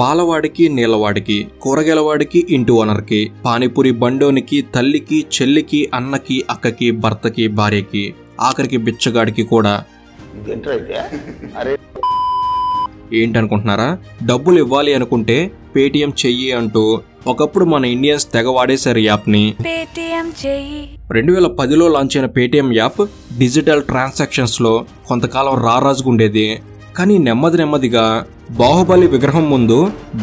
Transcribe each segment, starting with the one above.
పాలవాడికి నీళ్ళవాడికి, కూరగాయలవాడికి ఇంటి ఓనర్కి, పానీపూరి బండోనికి, తల్లికి, చెల్లికి, అన్నకి, అక్కకి, భర్తకి, భార్యకి, ఆఖరికి బిచ్చగాడికి కూడా. ఏంటనుకుంటున్నారా? డబ్బులు ఇవ్వాలి అనుకుంటే పేటిఎం చెయ్యి అంటూ ఒకప్పుడు మన ఇండియన్స్ తెగ వాడేశారు యాప్ని. 2010లో లాంచ్ అయిన పేటిఎం యాప్ డిజిటల్ ట్రాన్సాక్షన్స్ లో కొంతకాలం రారాజుగుండేది. కానీ నెమ్మదిగా బాహుబలి విగ్రహం ముందు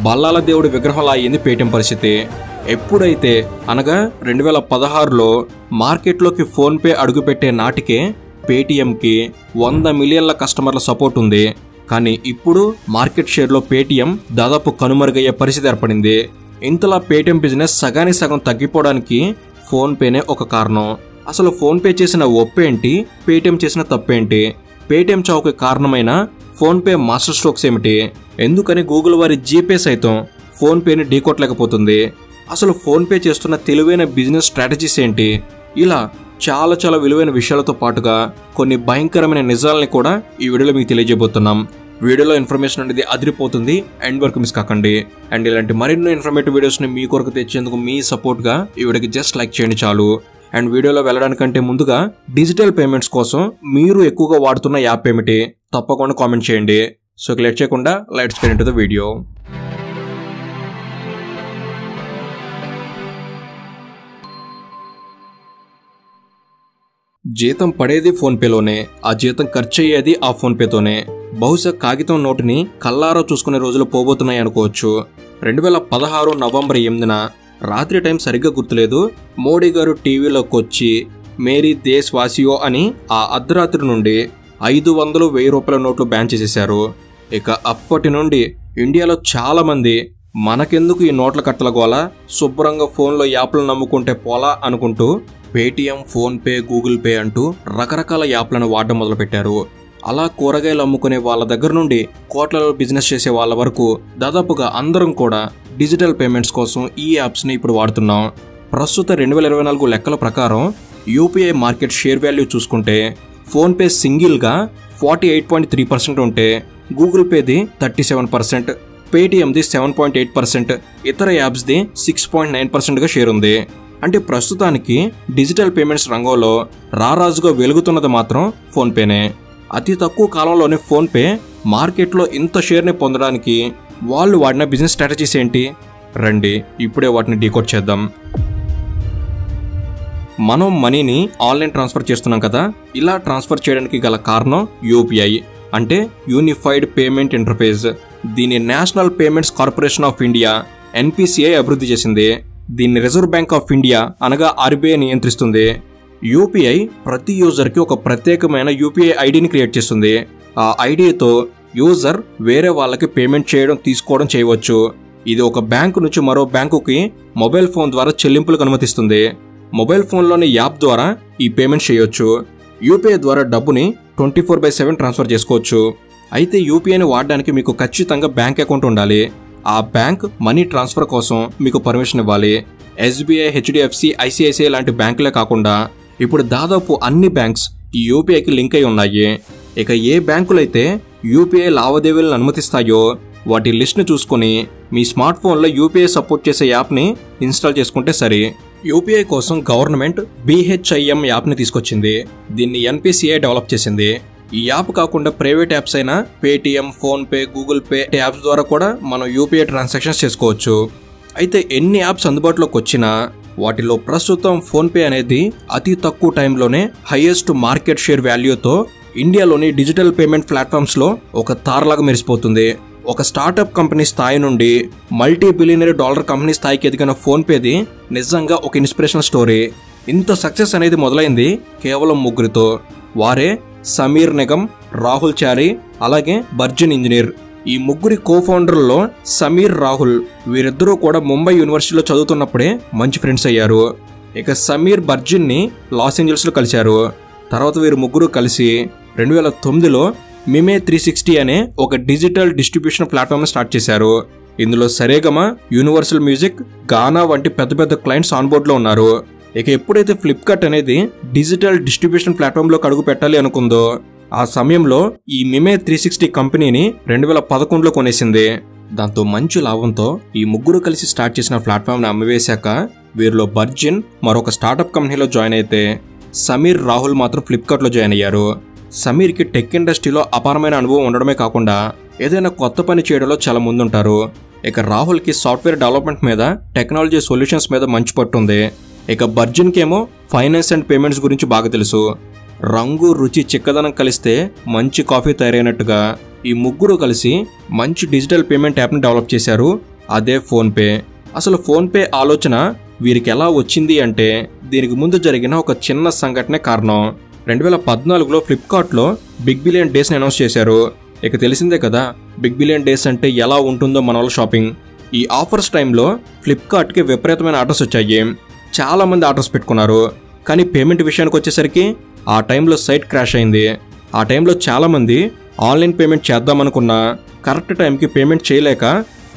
బల్లాల దేవుడి విగ్రహంలా అయింది పేటిఎం పరిస్థితి. ఎప్పుడైతే అనగా 2016లో మార్కెట్లోకి ఫోన్ పే అడుగుపెట్టే నాటికే పేటిఎంకి 100 మిలియన్ల కస్టమర్ల సపోర్ట్ ఉంది. కానీ ఇప్పుడు మార్కెట్ షేర్లో పేటిఎం దాదాపు కనుమరుగయ్యే పరిస్థితి ఏర్పడింది. ఇంతలా పేటిఎం బిజినెస్ సగానికి సగం తగ్గిపోవడానికి ఫోన్ పేనే ఒక కారణం. అసలు ఫోన్ పే చేసిన ఒప్పేంటి, పేటిఎం చేసిన తప్పేంటి, పేటిఎం చావుకి కారణమైన ఫోన్ పే మాస్టర్ స్ట్రోక్స్ ఏమిటి, ఎందుకని గూగుల్ వారి జీపే సైతం ఫోన్ పేని ఢీకొట్టలేకపోతుంది, అసలు ఫోన్ పే చేస్తున్న తెలివైన బిజినెస్ స్ట్రాటజీస్ ఏంటి, ఇలా చాలా విలువైన విషయాలతో పాటుగా కొన్ని భయంకరమైన నిజాలని కూడా ఈ వీడియోలో మీకు తెలియజేయబోతున్నాం. వీడియోలో ఇన్ఫర్మేషన్ అనేది అదిరిపోతుంది, ఎండ్ వరకు మిస్ కాకండి. అండ్ ఇలాంటి మరిన్నో ఇన్ఫర్మేటివ్ వీడియోస్ని మీ కొరకు తెచ్చేందుకు మీ సపోర్ట్గా ఈ వీడియోకి జస్ట్ లైక్ చేయండి చాలు. అండ్ వీడియోలో వెళ్ళడానికంటే ముందుగా డిజిటల్ పేమెంట్స్ కోసం మీరు ఎక్కువగా వాడుతున్న యాప్ ఏమిటి తప్పకుండా కామెంట్ చేయండి. సో లేట్ చేయకుండా let's get into the video. జీతం పడేది ఫోన్పేలోనే, ఆ జీతం ఖర్చు అయ్యేది ఆ ఫోన్పేతోనే. బహుశా కాగితం నోటుని కల్లారో చూసుకునే రోజులు పోబోతున్నాయి అనుకోవచ్చు. 2016 నవంబర్ 8న రాత్రి టైం సరిగ్గా గుర్తులేదు, మోడీ గారు టీవీలోకి వచ్చి మేరీ దేశ్ వాసియో అని ఆ అర్ధరాత్రి నుండి 500-1000 రూపాయల నోట్లు బ్యాన్ చేసేశారు. ఇక అప్పటి నుండి ఇండియాలో చాలా మంది మనకెందుకు ఈ నోట్ల కట్టల గోల, శుభ్రంగా ఫోన్లో యాప్లు నమ్ముకుంటే పోలా అనుకుంటూ పేటిఎం, ఫోన్పే, గూగుల్ పే అంటూ రకరకాల యాప్లను వాడడం మొదలుపెట్టారు. అలా కూరగాయలు అమ్ముకునే వాళ్ళ దగ్గర నుండి కోట్లలో బిజినెస్ చేసే వాళ్ళ వరకు దాదాపుగా అందరం కూడా డిజిటల్ పేమెంట్స్ కోసం ఈ యాప్స్ని ఇప్పుడు వాడుతున్నాం. ప్రస్తుత 2024 లెక్కల ప్రకారం యూపీఐ మార్కెట్ షేర్ వాల్యూ చూసుకుంటే ఫోన్పే సింగిల్గా 48.3% ఉంటే గూగుల్ పేది 37%, పేటిఎంది 7.8%, ఇతర యాప్స్ది 6.9%గా షేర్ ఉంది. అంటే ప్రస్తుతానికి డిజిటల్ పేమెంట్స్ రంగంలో రారాజుగా వెలుగుతున్నది మాత్రం ఫోన్పేనే. అతి తక్కువ కాలంలోనే ఫోన్పే మార్కెట్లో ఇంత షేర్ని పొందడానికి వాళ్ళు వాడిన బిజినెస్ స్ట్రాటజీస్ ఏంటి? రండి ఇప్పుడే వాటిని డీకోడ్ చేద్దాం. మనం మనీని ఆన్లైన్ ట్రాన్స్ఫర్ చేస్తున్నాం కదా, ఇలా ట్రాన్స్ఫర్ చేయడానికి గల కారణం యూపీఐ అంటే యూనిఫైడ్ పేమెంట్ ఇంటర్ఫేస్. దీన్ని national payments corporation of India NPCI అభివృద్ధి చేసింది. దీన్ని రిజర్వ్ బ్యాంక్ ఆఫ్ ఇండియా అనగా ఆర్బీఐ నియంత్రిస్తుంది. యూపీఐ ప్రతి యూజర్కి ఒక ప్రత్యేకమైన యూపీఐ ఐడిని క్రియేట్ చేస్తుంది. ఆ ఐడితో యూజర్ వేరే వాళ్ళకి పేమెంట్ చేయడం, తీసుకోవడం చేయవచ్చు. ఇది ఒక బ్యాంకు నుంచి మరో బ్యాంకుకి మొబైల్ ఫోన్ ద్వారా చెల్లింపులకు అనుమతిస్తుంది. మొబైల్ ఫోన్లోని యాప్ ద్వారా ఈ పేమెంట్ చేయొచ్చు. యూపీఐ ద్వారా డబ్బుని 24/7 ట్రాన్స్ఫర్ చేసుకోవచ్చు. అయితే యూపీఐని వాడడానికి మీకు ఖచ్చితంగా బ్యాంక్ అకౌంట్ ఉండాలి. ఆ బ్యాంక్ మనీ ట్రాన్స్ఫర్ కోసం మీకు పర్మిషన్ ఇవ్వాలి. ఎస్బీఐ, హెచ్డిఎఫ్సి, ఐసిఐసిఐ లాంటి బ్యాంకులే కాకుండా ఇప్పుడు దాదాపు అన్ని బ్యాంక్స్ ఈ యూపీఐకి లింక్ అయి ఉన్నాయి. ఇక ఏ బ్యాంకులైతే యూపీఐ లావాదేవీలను అనుమతిస్తాయో వాటి లిస్ట్ని చూసుకుని మీ స్మార్ట్ ఫోన్లో యూపీఐ సపోర్ట్ చేసే యాప్ని ఇన్స్టాల్ చేసుకుంటే సరి. యూపీఐ కోసం గవర్నమెంట్ BHIM యాప్ని తీసుకొచ్చింది. దీన్ని ఎన్పిసిఐ డెవలప్ చేసింది. ఈ యాప్ కాకుండా ప్రైవేట్ యాప్స్ అయిన Paytm, PhonePe, Google pay apps ద్వారా కూడా మనం యూపీఐ ట్రాన్సాక్షన్స్ చేసుకోవచ్చు. అయితే ఎన్ని యాప్స్ అందుబాటులోకి వచ్చినా వాటిలో ప్రస్తుతం ఫోన్పే అనేది అతి తక్కువ టైంలోనే హైయెస్ట్ మార్కెట్ షేర్ వాల్యూతో ఇండియాలోని డిజిటల్ పేమెంట్ ప్లాట్ఫామ్స్లో ఒక తారలాగా మెరిసిపోతుంది. ఒక స్టార్టప్ కంపెనీ స్థాయి నుండి $multi-billion కంపెనీ స్థాయికి ఎదిగిన ఫోన్పేది నిజంగా ఒక ఇన్స్పిరేషనల్ స్టోరీ. ఇంత సక్సెస్ అనేది మొదలైంది కేవలం ముగ్గురితో. వారే సమీర్ నిగమ్, రాహుల్ చారి, అలాగే బర్జిన్ ఇంజనీర్. ఈ ముగ్గురి కోఫౌండర్లలో సమీర్, రాహుల్ వీరిద్దరూ కూడా ముంబై యూనివర్సిటీలో చదువుతున్నప్పుడే మంచి ఫ్రెండ్స్ అయ్యారు. ఇక సమీర్ బర్జిన్ని లాస్ ఏంజల్స్లో కలిశారు. తర్వాత వీరు ముగ్గురు కలిసి 2009లో మిమే 360 అనే ఒక డిజిటల్ డిస్ట్రిబ్యూషన్ ప్లాట్ఫామ్ని స్టార్ట్ చేశారు. ఇందులో సరేగమ, యూనివర్సల్ మ్యూజిక్, గానా వంటి పెద్ద క్లయింట్స్ ఆన్బోర్డ్లో ఉన్నారు. ఇక ఎప్పుడైతే ఫ్లిప్కార్ట్ అనేది డిజిటల్ డిస్ట్రిబ్యూషన్ ప్లాట్ఫామ్లోకి అడుగు పెట్టాలి అనుకుందో ఆ సమయంలో ఈ మిమే 360 కంపెనీని 2011లో కొనేసింది. దాంతో మంచి లాభంతో ఈ ముగ్గురు కలిసి స్టార్ట్ చేసిన ప్లాట్ఫామ్ని అమ్మివేశాక వీరిలో బర్జిన్ మరొక స్టార్టప్ కంపెనీలో జాయిన్ అయితే సమీర్ రాహుల్ మాత్రం ఫ్లిప్కార్ట్లో జాయిన్ అయ్యారు. సమీర్కి టెక్ ఇండస్ట్రీలో అపారమైన అనుభవం ఉండడమే కాకుండా ఏదైనా కొత్త పని చేయడంలో చాలా ముందుంటారు. ఇక రాహుల్కి సాఫ్ట్వేర్ డెవలప్మెంట్ మీద, టెక్నాలజీ సొల్యూషన్స్ మీద మంచి పట్టుంది. ఇక బర్జిన్కి ఏమో ఫైనాన్స్ అండ్ పేమెంట్స్ గురించి బాగా తెలుసు. రంగు, రుచి, చిక్కదనం కలిస్తే మంచి కాఫీ తయారైనట్టుగా ఈ ముగ్గురు కలిసి మంచి డిజిటల్ పేమెంట్ యాప్ని డెవలప్ చేశారు. అదే ఫోన్పే. అసలు ఫోన్పే ఆలోచన వీరికి ఎలా వచ్చింది అంటే దీనికి ముందు జరిగిన ఒక చిన్న సంఘటనే కారణం. 2014లో ఫ్లిప్కార్ట్లో బిగ్ బిలియన్ డేస్ని అనౌన్స్ చేశారు. ఇక తెలిసిందే కదా బిగ్ బిలియన్ డేస్ అంటే ఎలా ఉంటుందో మన వాళ్ళ షాపింగ్. ఈ ఆఫర్స్ టైంలో ఫ్లిప్కార్ట్కి విపరీతమైన ఆర్డర్స్ వచ్చాయి. చాలామంది ఆర్డర్స్ పెట్టుకున్నారు. కానీ పేమెంట్ విషయానికి వచ్చేసరికి ఆ టైంలో సైట్ క్రాష్ అయింది. ఆ టైంలో చాలామంది ఆన్లైన్ పేమెంట్ చేద్దామనుకున్నా కరెక్ట్ టైంకి పేమెంట్ చేయలేక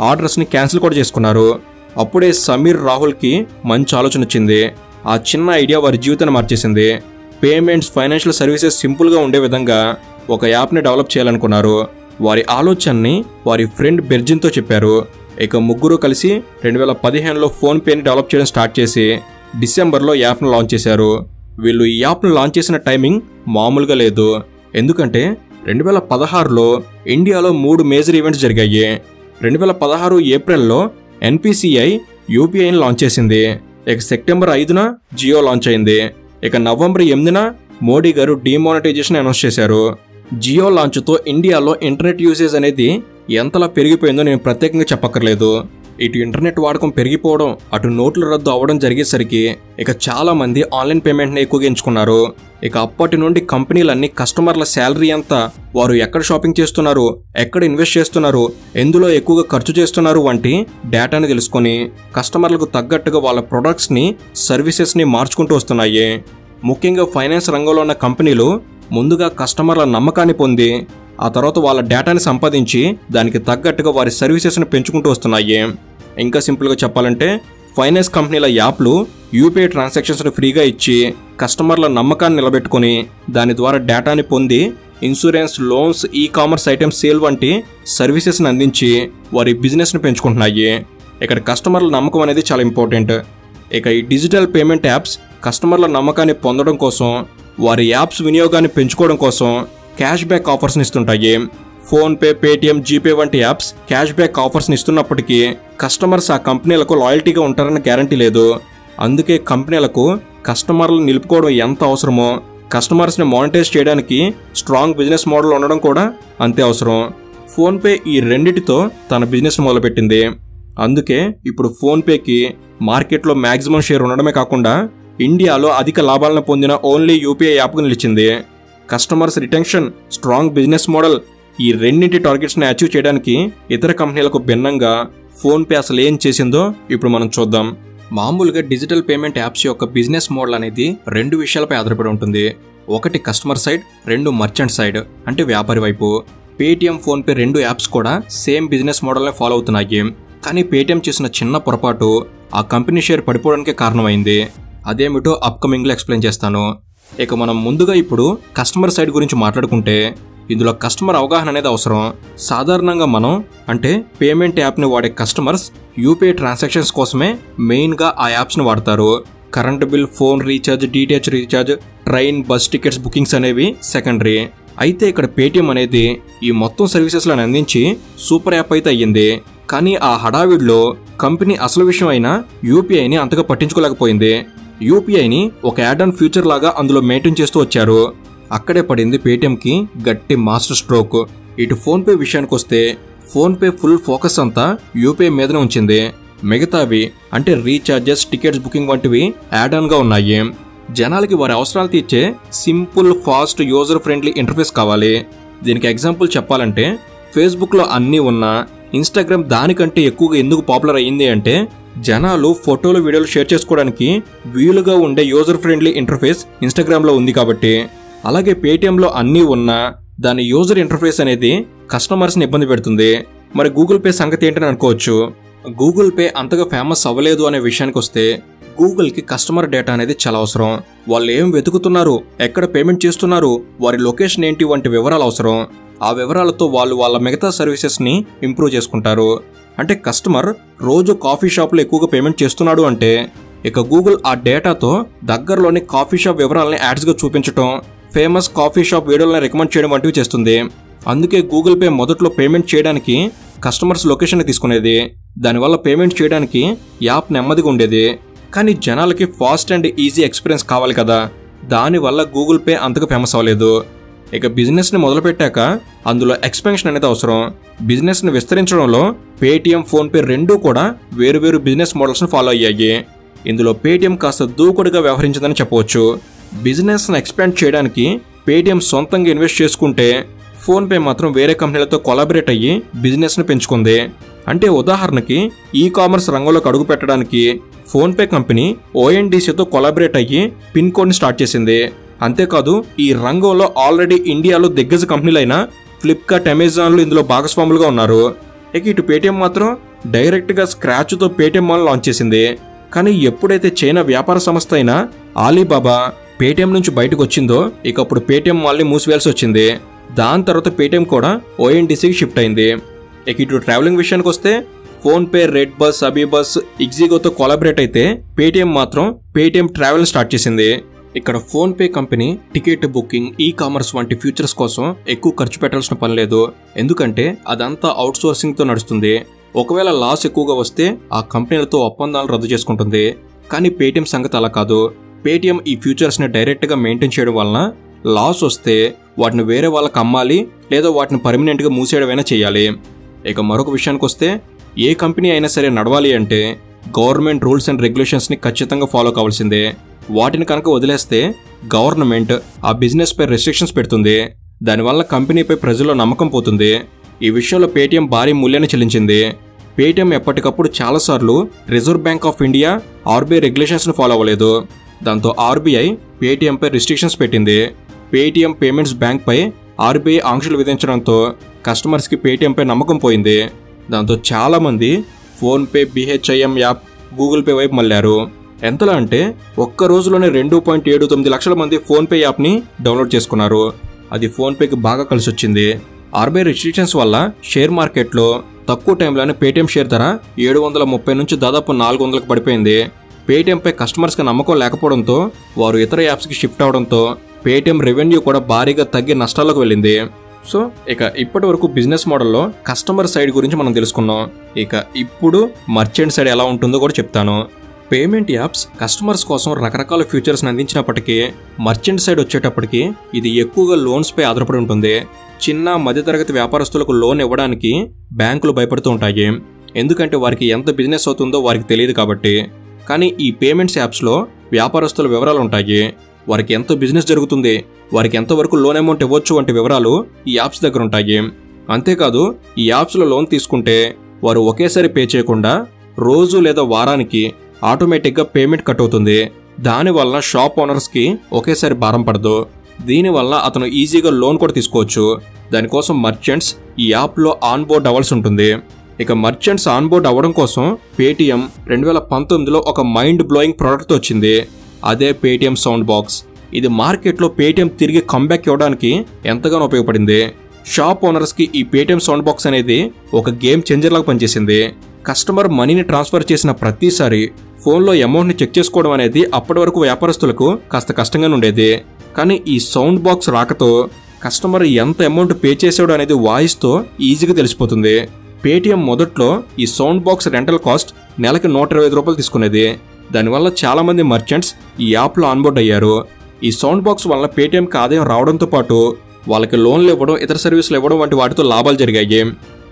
ఆర్డర్స్ని క్యాన్సిల్ కూడా చేసుకున్నారు. అప్పుడే సమీర్ రాహుల్కి మంచి ఆలోచన వచ్చింది. ఆ చిన్న ఐడియా వారి జీవితాన్ని మార్చేసింది. పేమెంట్స్, ఫైనాన్షియల్ సర్వీసెస్ సింపుల్గా ఉండే విధంగా ఒక యాప్ని డెవలప్ చేయాలనుకున్నారు. వారి ఆలోచనని వారి ఫ్రెండ్ బెర్జిన్తో చెప్పారు. ఇక ముగ్గురు కలిసి 2015లో ఫోన్పేని డెవలప్ చేయడం స్టార్ట్ చేసి డిసెంబర్లో యాప్ను లాంచ్ చేశారు. వీళ్ళు ఈ యాప్ను లాంచ్ చేసిన టైమింగ్ మామూలుగా లేదు. ఎందుకంటే 2016లో ఇండియాలో 3 మేజర్ ఈవెంట్స్ జరిగాయి. 2016 ఏప్రిల్లో ఎన్పిసిఐ యూపీఐని లాంచ్ చేసింది. ఇక సెప్టెంబర్ 5న జియో లాంచ్ అయింది. ఇక నవంబర్ 8న మోడీ గారు డిమానిటైజేషన్ అనౌన్స్ చేశారు. జియో లాంచ్తో ఇండియాలో ఇంటర్నెట్ యూసేజ్ అనేది ఎంతలా పెరిగిపోయిందో నేను ప్రత్యేకంగా చెప్పక్కర్లేదు. ఇటు ఇంటర్నెట్ వాడకం పెరిగిపోవడం, అటు నోట్ల రద్దు అవ్వడం జరిగేసరికి ఇక చాలా మంది ఆన్లైన్ పేమెంట్ని ఎక్కువగా ఎంచుకున్నారు. ఇక అప్పటి నుండి కంపెనీలన్నీ కస్టమర్ల శాలరీ ఎంత, వారు ఎక్కడ షాపింగ్ చేస్తున్నారు, ఎక్కడ ఇన్వెస్ట్ చేస్తున్నారు, ఎందులో ఎక్కువగా ఖర్చు చేస్తున్నారు వంటి డేటాని తెలుసుకొని కస్టమర్లకు తగ్గట్టుగా వాళ్ళ ప్రొడక్ట్స్ని, సర్వీసెస్ని మార్చుకుంటూ వస్తున్నాయి. ముఖ్యంగా ఫైనాన్స్ రంగంలో ఉన్న కంపెనీలు ముందుగా కస్టమర్ల నమ్మకాన్ని పొంది ఆ తర్వాత వాళ్ళ డేటాని సంపాదించి దానికి తగ్గట్టుగా వారి సర్వీసెస్ని పెంచుకుంటూ వస్తున్నాయి. ఇంకా సింపుల్గా చెప్పాలంటే ఫైనాన్స్ కంపెనీల యాప్లు యూపీఐ ట్రాన్సాక్షన్స్ని ఫ్రీగా ఇచ్చి కస్టమర్ల నమ్మకాన్ని నిలబెట్టుకొని దాని ద్వారా డేటాని పొంది insurance, loans, e commerce items sale వంటి సర్వీసెస్ని అందించి వారి బిజినెస్ని పెంచుకుంటున్నాయి. ఇక్కడ కస్టమర్ల నమ్మకం అనేది చాలా ఇంపార్టెంట్. ఇక ఈ డిజిటల్ పేమెంట్ యాప్స్ కస్టమర్ల నమ్మకాన్ని పొందడం కోసం, వారి యాప్స్ వినియోగాన్ని పెంచుకోవడం కోసం క్యాష్ బ్యాక్ ఆఫర్స్ని ఇస్తుంటాయి. ఫోన్పే, పేటిఎం, జీపే వంటి యాప్స్ క్యాష్ బ్యాక్ ఆఫర్స్ని ఇస్తున్నప్పటికీ కస్టమర్స్ ఆ కంపెనీలకు లాయల్టీగా ఉంటారన్న గ్యారంటీ లేదు. అందుకే కంపెనీలకు కస్టమర్లను నిలుపుకోవడం ఎంత అవసరమో కస్టమర్స్ని మానిటైజ్ చేయడానికి స్ట్రాంగ్ బిజినెస్ మోడల్ ఉండడం కూడా అంతే అవసరం. ఫోన్పే ఈ రెండిటితో తన బిజినెస్ మొదలుపెట్టింది. అందుకే ఇప్పుడు ఫోన్పేకి మార్కెట్లో మ్యాక్సిమం షేర్ ఉండడమే కాకుండా ఇండియాలో అధిక లాభాలను పొందిన ఓన్లీ యూపీఐ యాప్గా నిలిచింది. Customers retention, strong business model, ఈ రెండింటి టార్గెట్స్ని అచీవ్ చేయడానికి ఇతర కంపెనీలకు భిన్నంగా ఫోన్పే అసలు ఏం చేసిందో ఇప్పుడు మనం చూద్దాం. మామూలుగా డిజిటల్ పేమెంట్ యాప్స్ యొక్క బిజినెస్ మోడల్ అనేది 2 విషయాలపై ఆధారపడి ఉంటుంది. ఒకటి కస్టమర్ సైడ్, 2 మర్చెంట్ సైడ్ అంటే వ్యాపారి వైపు. పేటిఎం, ఫోన్పే 2 యాప్స్ కూడా సేమ్ బిజినెస్ మోడల్ని ఫాలో అవుతున్నాయి. కానీ పేటిఎం చేసిన చిన్న పొరపాటు ఆ కంపెనీ షేర్ పడిపోవడానికే కారణమైంది. అదేమిటో అప్కమింగ్లో ఎక్స్ప్లెయిన్ చేస్తాను. ఇక మనం ముందుగా ఇప్పుడు కస్టమర్ సైడ్ గురించి మాట్లాడుకుంటే ఇందులో కస్టమర్ అవగాహన అనేది అవసరం. సాధారణంగా మనం అంటే పేమెంట్ యాప్ని వాడే కస్టమర్స్ యూపీఐ ట్రాన్సాక్షన్స్ కోసమే మెయిన్గా ఆ యాప్స్ని వాడతారు. Current bill, phone recharge, DTH recharge, train, bus tickets bookings అనేవి సెకండరీ. అయితే ఇక్కడ పేటిఎం అనేది ఈ మొత్తం సర్వీసెస్లను అందించి సూపర్ యాప్ అయితే అయ్యింది. కానీ ఆ హడావిడిలో కంపెనీ అసలు విషయం అయిన యూపీఐని అంతగా పట్టించుకోలేకపోయింది. యూపీఐని ఒక యాడ్ ఆన్ ఫ్యూచర్ లాగా అందులో మెయింటైన్ చేస్తూ వచ్చారు. అక్కడే పడింది పేటిఎంకి గట్టి మాస్టర్ స్ట్రోక్. ఇటు ఫోన్పే విషయానికి వస్తే ఫోన్పే ఫుల్ ఫోకస్ అంతా యూపీఐ మీదనే ఉంచింది. మిగతావి అంటే రీఛార్జెస్, టికెట్స్ బుకింగ్ వంటివి యాడ్ ఆన్గా ఉన్నాయి. జనాలకి వారి అవసరాలు తీర్చే simple, fast, user friendly interface కావాలి. దీనికి ఎగ్జాంపుల్ చెప్పాలంటే ఫేస్బుక్లో అన్నీ ఉన్నా ఇన్స్టాగ్రామ్ దానికంటే ఎక్కువగా ఎందుకు పాపులర్ అయ్యింది అంటే జనాలు ఫోటోలు, వీడియోలు షేర్ చేసుకోవడానికి వీలుగా ఉండే యూజర్ ఫ్రెండ్లీ ఇంటర్ఫేస్ ఇన్స్టాగ్రామ్లో ఉంది కాబట్టి. అలాగే పేటిఎంలో అన్నీ ఉన్నా దాని యూజర్ ఇంటర్ఫేస్ అనేది కస్టమర్స్ని ఇబ్బంది పెడుతుంది. మరి గూగుల్ పే సంగతి ఏంటని అనుకోవచ్చు. గూగుల్ పే అంతగా ఫేమస్ అవ్వలేదు అనే విషయానికి వస్తే గూగుల్కి కస్టమర్ డేటా అనేది చాలా అవసరం. వాళ్ళు ఏం వెతుకుతున్నారు, ఎక్కడ పేమెంట్ చేస్తున్నారు, వారి లొకేషన్ ఏంటి వంటి వివరాలు అవసరం. ఆ వివరాలతో వాళ్ళు వాళ్ళ మిగతా సర్వీసెస్ని ఇంప్రూవ్ చేసుకుంటారు. అంటే కస్టమర్ రోజు కాఫీ షాప్లో ఎక్కువగా పేమెంట్ చేస్తున్నాడు అంటే ఇక గూగుల్ ఆ డేటాతో దగ్గరలోని కాఫీ షాప్ వివరాలని యాడ్స్గా చూపించడం, ఫేమస్ కాఫీ షాప్ వీడియోలను రికమెండ్ చేయడం వంటివి చేస్తుంది. అందుకే గూగుల్ పే మొదట్లో పేమెంట్ చేయడానికి కస్టమర్స్ లొకేషన్ తీసుకునేది. దానివల్ల పేమెంట్ చేయడానికి యాప్ నెమ్మదిగా ఉండేది. కానీ జనాలకి ఫాస్ట్ అండ్ ఈజీ ఎక్స్పీరియన్స్ కావాలి కదా, దానివల్ల గూగుల్ పే అంతగా ఫేమస్ అవ్వలేదు. ఇక బిజినెస్ని మొదలుపెట్టాక అందులో ఎక్స్పెన్షన్ అనేది అవసరం. బిజినెస్ని విస్తరించడంలో పేటిఎం, ఫోన్పే రెండూ కూడా వేరువేరు బిజినెస్ మోడల్స్ని ఫాలో అయ్యాయి. ఇందులో పేటిఎం కాస్త దూకుడుగా వ్యవహరించిందని చెప్పవచ్చు. బిజినెస్ని ఎక్స్పాండ్ చేయడానికి పేటిఎం సొంతంగా ఇన్వెస్ట్ చేసుకుంటే ఫోన్పే మాత్రం వేరే కంపెనీలతో కొలాబరేట్ అయ్యి బిజినెస్ని పెంచుకుంది. అంటే ఉదాహరణకి ఈ కామర్స్ రంగంలోకి అడుగు పెట్టడానికి ఫోన్పే కంపెనీ ఓఎన్డీసీతో కొలాబరేట్ అయ్యి పిన్ కోడ్ని స్టార్ట్ చేసింది. అంతేకాదు ఈ రంగంలో ఆల్రెడీ ఇండియాలో దిగ్గజ కంపెనీలైన ఫ్లిప్కార్ట్, అమెజాన్లు ఇందులో భాగస్వాములుగా ఉన్నారు. ఇక ఇటు పేటిఎం మాత్రం డైరెక్ట్గా స్క్రాచ్తో పేటిఎం మాల్ లాంచ్ చేసింది. కానీ ఎప్పుడైతే చైనా వ్యాపార సంస్థ అయిన ఆలీబాబా పేటిఎం నుంచి బయటకు వచ్చిందో ఇక అప్పుడు పేటిఎం మాల్ని మూసివేయాల్సి వచ్చింది. దాని తర్వాత పేటిఎం కూడా ఓఎన్డీసీకి షిఫ్ట్ అయింది. ఇక ఇటు ట్రావెలింగ్ విషయానికి వస్తే ఫోన్పే, రెడ్ బస్, అబీబస్, ఇగ్జిగోతో కొలాబరేట్ అయితే పేటిఎం మాత్రం పేటిఎం ట్రావెల్ స్టార్ట్ చేసింది. ఇక్కడ PhonePe company ticket booking, e commerce వంటి ఫ్యూచర్స్ కోసం ఎక్కువ ఖర్చు పెట్టాల్సిన పని లేదు. ఎందుకంటే అదంతా అవుట్ సోర్సింగ్తో నడుస్తుంది. ఒకవేళ లాస్ ఎక్కువగా వస్తే ఆ కంపెనీలతో ఒప్పందాలు రద్దు చేసుకుంటుంది. కానీ పేటిఎం సంగతి అలా కాదు. పేటిఎం ఈ ఫ్యూచర్స్ని డైరెక్ట్గా మెయింటైన్ చేయడం వలన లాస్ వస్తే వాటిని వేరే వాళ్ళకి అమ్మాలి, లేదా వాటిని పర్మనెంట్గా మూసేయడమైనా చేయాలి. ఇక మరొక విషయానికి వస్తే ఏ కంపెనీ అయినా సరే నడవాలి అంటే గవర్నమెంట్ రూల్స్ అండ్ రెగ్యులేషన్స్ని ఖచ్చితంగా ఫాలో కావాల్సిందే. వాటిని కనుక వదిలేస్తే గవర్నమెంట్ ఆ బిజినెస్ పై రెస్ట్రిక్షన్స్ పెడుతుంది. దానివల్ల కంపెనీపై ప్రజల్లో నమ్మకం పోతుంది. ఈ విషయంలో పేటిఎం భారీ మూల్యాన్ని చెల్లించింది. పేటిఎం ఎప్పటికప్పుడు చాలాసార్లు reserve bank of India, RBI రెగ్యులేషన్స్ను ఫాలో అవ్వలేదు. దాంతో ఆర్బీఐ పేటిఎంపై రిస్ట్రిక్షన్స్ పెట్టింది. పేటిఎం పేమెంట్స్ బ్యాంక్పై ఆర్బీఐ ఆంక్షలు విధించడంతో కస్టమర్స్కి పేటిఎంపై నమ్మకం పోయింది. దాంతో చాలామంది PhonePe, BHIM app, Google Pay వైపు మళ్ళారు. ఎంతలా అంటే ఒక్క రోజులోనే 2.79 లక్షల మంది ఫోన్పే యాప్ని డౌన్లోడ్ చేసుకున్నారు. అది ఫోన్పేకి బాగా కలిసి వచ్చింది. ఆర్బీఐ రిస్ట్రిక్షన్స్ వల్ల షేర్ మార్కెట్లో తక్కువ టైంలోనే పేటిఎం షేర్ ధర 730 నుంచి దాదాపు 400కు పడిపోయింది. పేటిఎంపై కస్టమర్స్కి నమ్మకం లేకపోవడంతో వారు ఇతర యాప్స్కి షిఫ్ట్ అవడంతో పేటిఎం రెవెన్యూ కూడా భారీగా తగ్గి నష్టాల్లోకి వెళ్ళింది. సో ఇక ఇప్పటి వరకు బిజినెస్ మోడల్లో కస్టమర్ సైడ్ గురించి మనం తెలుసుకున్నాం. ఇక ఇప్పుడు మర్చెంట్ సైడ్ ఎలా ఉంటుందో కూడా చెప్తాను. పేమెంట్ యాప్స్ కస్టమర్స్ కోసం రకరకాల ఫీచర్స్ని అందించినప్పటికీ మర్చెంట్ సైడ్ వచ్చేటప్పటికి ఇది ఎక్కువగా లోన్స్పై ఆధారపడి ఉంటుంది. చిన్న మధ్యతరగతి వ్యాపారస్తులకు లోన్ ఇవ్వడానికి బ్యాంకులు భయపడుతూ ఉంటాయి. ఎందుకంటే వారికి ఎంత బిజినెస్ అవుతుందో వారికి తెలియదు కాబట్టి. కానీ ఈ పేమెంట్స్ యాప్స్లో వ్యాపారస్తుల వివరాలు ఉంటాయి. వారికి ఎంత బిజినెస్ జరుగుతుంది, వారికి ఎంతవరకు లోన్ అమౌంట్ ఇవ్వచ్చు వంటి వివరాలు ఈ యాప్స్ దగ్గర ఉంటాయి. అంతేకాదు ఈ యాప్స్లో లోన్ తీసుకుంటే వారు ఒకేసారి పే చేయకుండా రోజు లేదా వారానికి ఆటోమేటిక్గా పేమెంట్ కట్ అవుతుంది. దానివల్ల షాప్ ఓనర్స్కి ఒకేసారి భారం పడదు. దీనివల్ల అతను ఈజీగా లోన్ కూడా తీసుకోవచ్చు. దానికోసం మర్చెంట్స్ ఈ యాప్లో ఆన్బోర్డ్ అవ్వాల్సి ఉంటుంది. ఇక మర్చెంట్స్ ఆన్బోర్డ్ అవ్వడం కోసం పేటిఎం 2019లో ఒక మైండ్ బ్లోయింగ్ ప్రోడక్ట్తో వచ్చింది. అదే పేటిఎం సౌండ్ బాక్స్. ఇది మార్కెట్లో పేటిఎం తిరిగి కంబ్యాక్ ఇవ్వడానికి ఎంతగానో ఉపయోగపడింది. షాప్ ఓనర్స్కి ఈ పేటిఎం సౌండ్ బాక్స్ అనేది ఒక గేమ్ చేంజర్ లాగా పనిచేసింది. కస్టమర్ మనీని ట్రాన్స్ఫర్ చేసిన ప్రతిసారి ఫోన్లో అమౌంట్ని చెక్ చేసుకోవడం అనేది అప్పటి వరకు వ్యాపారస్తులకు కాస్త కష్టంగానే ఉండేది. కానీ ఈ సౌండ్ బాక్స్ రాకతో కస్టమర్ ఎంత అమౌంట్ పే చేసాడు అనేది వాయిస్తో ఈజీగా తెలిసిపోతుంది. పేటిఎం మొదట్లో ఈ సౌండ్ బాక్స్ రెంటల్ కాస్ట్ నెలకి 125 రూపాయలు తీసుకునేది. దానివల్ల చాలామంది మర్చెంట్స్ ఈ యాప్లో ఆన్బోర్డ్ అయ్యారు. ఈ సౌండ్ బాక్స్ వల్ల పేటిఎంకి ఆదాయం రావడంతో పాటు వాళ్ళకి లోన్లు ఇవ్వడం, ఇతర సర్వీసులు ఇవ్వడం వంటి వాటితో లాభాలు జరిగాయి.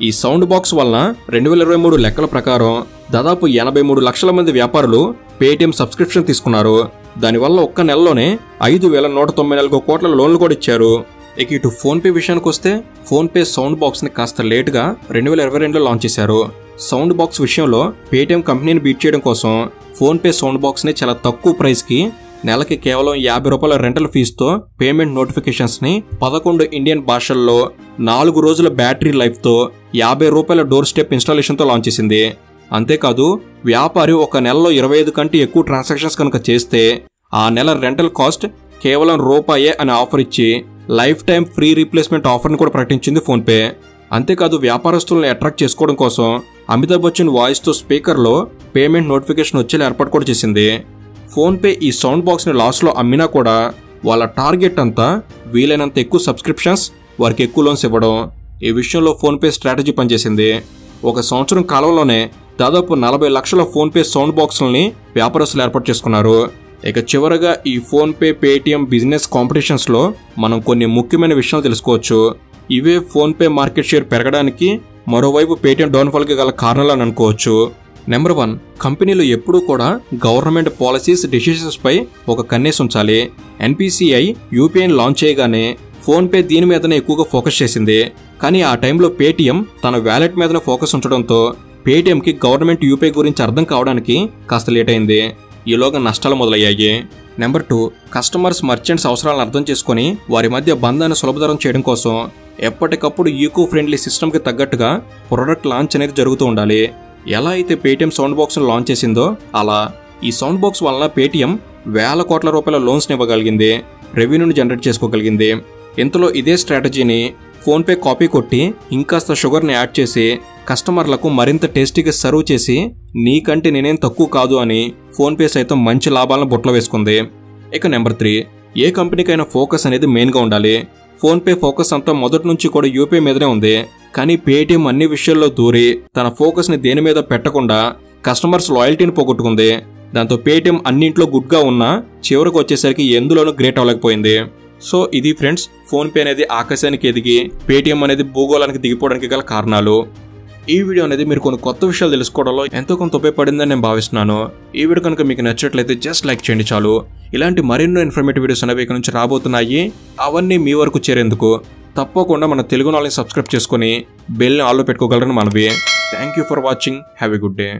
ఈ సౌండ్ బాక్స్ వలన 2023 లెక్కల ప్రకారం దాదాపు 83 లక్షల మంది వ్యాపారులు పేటిఎం సబ్స్క్రిప్షన్ తీసుకున్నారు. దానివల్ల ఒక్క నెలలోనే 5,194 కోట్ల లోన్లు కూడా ఇచ్చారు. ఇక ఇటు ఫోన్పే విషయానికి వస్తే ఫోన్పే సౌండ్ బాక్స్ని కాస్త లేట్గా 2022లో లాంచ్ చేశారు. సౌండ్ బాక్స్ విషయంలో పేటిఎం కంపెనీని బీట్ చేయడం కోసం ఫోన్పే సౌండ్ బాక్స్ని చాలా తక్కువ ప్రైస్కి నెలకి కేవలం 50 రూపాయల రెంటల్ ఫీజుతో పేమెంట్ నోటిఫికేషన్స్ని 11 ఇండియన్ భాషల్లో 4 రోజుల బ్యాటరీ లైఫ్తో 50 రూపాయల డోర్ స్టెప్ ఇన్స్టాలేషన్తో లాంచ్ చేసింది. అంతేకాదు వ్యాపారి ఒక నెలలో 25 కంటే ఎక్కువ ట్రాన్సాక్షన్స్ కనుక చేస్తే ఆ నెల రెంటల్ కాస్ట్ కేవలం రూపాయే అని ఆఫర్ ఇచ్చి లైఫ్ టైం ఫ్రీ రీప్లేస్మెంట్ ఆఫర్ని కూడా ప్రకటించింది ఫోన్పే. అంతేకాదు వ్యాపారస్తులను అట్రాక్ట్ చేసుకోవడం కోసం అమితాబ్ బచ్చన్ వాయిస్తో స్పీకర్లో పేమెంట్ నోటిఫికేషన్ వచ్చేలా ఏర్పాటు కూడా చేసింది. ఫోన్పే ఈ సౌండ్ బాక్స్ని లాస్ట్లో అమ్మినా కూడా వాళ్ళ టార్గెట్ అంతా వీలైనంత ఎక్కువ సబ్స్క్రిప్షన్స్, వారికి ఎక్కువ లోన్స్ ఇవ్వడం. ఈ విషయంలో ఫోన్పే స్ట్రాటజీ పనిచేసింది. 1 సంవత్సరం కాలంలోనే దాదాపు 40 లక్షల ఫోన్పే సౌండ్ బాక్సులని వ్యాపారస్తులు ఏర్పాటు చేసుకున్నారు. ఇక చివరగా ఈ ఫోన్పే, పేటిఎం బిజినెస్ కాంపిటీషన్స్లో మనం కొన్ని ముఖ్యమైన విషయాలు తెలుసుకోవచ్చు. ఇవే ఫోన్పే మార్కెట్ షేర్ పెరగడానికి, మరోవైపు పేటిఎం డౌన్ఫాల్కి గల కారణాలని అనుకోవచ్చు. నెంబర్ 1, కంపెనీలు ఎప్పుడూ కూడా గవర్నమెంట్ పాలసీస్, డెసిషన్స్ పై ఒక కన్నేసి ఉంచాలి. ఎన్పిసిఐ యూపీఐని లాంచ్ చేయగానే ఫోన్పే దీని మీదనే ఎక్కువగా ఫోకస్ చేసింది. కానీ ఆ టైంలో పేటిఎం తన వ్యాలెట్ మీదనే ఫోకస్ ఉంచడంతో పేటిఎంకి గవర్నమెంట్ యూపీఐ గురించి అర్థం కావడానికి కాస్త లేట్ అయింది. ఈలోగా నష్టాలు మొదలయ్యాయి. నెంబర్ 2, కస్టమర్స్, మర్చెంట్స్ అవసరాలను అర్థం చేసుకుని వారి మధ్య బంధాన్ని సులభతరం చేయడం కోసం ఎప్పటికప్పుడు ఈకో ఫ్రెండ్లీ సిస్టమ్కి తగ్గట్టుగా ప్రొడక్ట్ లాంచ్ అనేది జరుగుతూ ఉండాలి. ఎలా అయితే పేటిఎం సౌండ్ బాక్స్ను లాంచ్ చేసిందో అలా ఈ సౌండ్ బాక్స్ వలన పేటిఎం వేల కోట్ల రూపాయల లోన్స్ని ఇవ్వగలిగింది, రెవెన్యూని జనరేట్ చేసుకోగలిగింది. ఇంతలో ఇదే స్ట్రాటజీని ఫోన్పే కాపీ కొట్టి ఇంకాస్త షుగర్ని యాడ్ చేసి కస్టమర్లకు మరింత టేస్టీగా సర్వ్ చేసి నీకంటే నేనేం తక్కువ కాదు అని ఫోన్పే సైతం మంచి లాభాలను బుట్టలో వేసుకుంది. ఇక నెంబర్ 3, ఏ కంపెనీకైనా ఫోకస్ అనేది మెయిన్గా ఉండాలి. ఫోన్పే ఫోకస్ అంతా మొదటి నుంచి కూడా యూపీఐ మీదనే ఉంది. కానీ పేటిఎం అన్ని విషయాల్లో దూరి తన ఫోకస్ని దేని మీద పెట్టకుండా కస్టమర్స్ లాయల్టీని పోగొట్టుకుంది. దాంతో పేటిఎం అన్నింట్లో గుడ్గా ఉన్నా చివరికి వచ్చేసరికి ఎందులోనూ గ్రేట్ అవ్వలేకపోయింది. సో ఇది ఫ్రెండ్స్, ఫోన్పే అనేది ఆకాశానికి ఎదిగి పేటిఎం అనేది భూగోళానికి దిగిపోవడానికి గల కారణాలు. ఈ వీడియో అనేది మీరు కొన్ని కొత్త విషయాలు తెలుసుకోవడంలో ఎంతో కొంత ఉపయోగపడిందని నేను భావిస్తున్నాను. ఈ వీడియో కనుక మీకు నచ్చినట్లయితే జస్ట్ లైక్ చేయండి చాలు. ఇలాంటి మరెన్నో ఇన్ఫర్మేటివ్ వీడియోస్ అనేవి ఇక్కడ నుంచి రాబోతున్నాయి. అవన్నీ మీ వరకు చేరేందుకు తప్పకుండా మన తెలుగు నాలెడ్జ్ సబ్స్క్రైబ్ చేసుకుని బెల్ని ఆల్లో పెట్టుకోగలరని మనవి. Thank you for watching. Have a good day.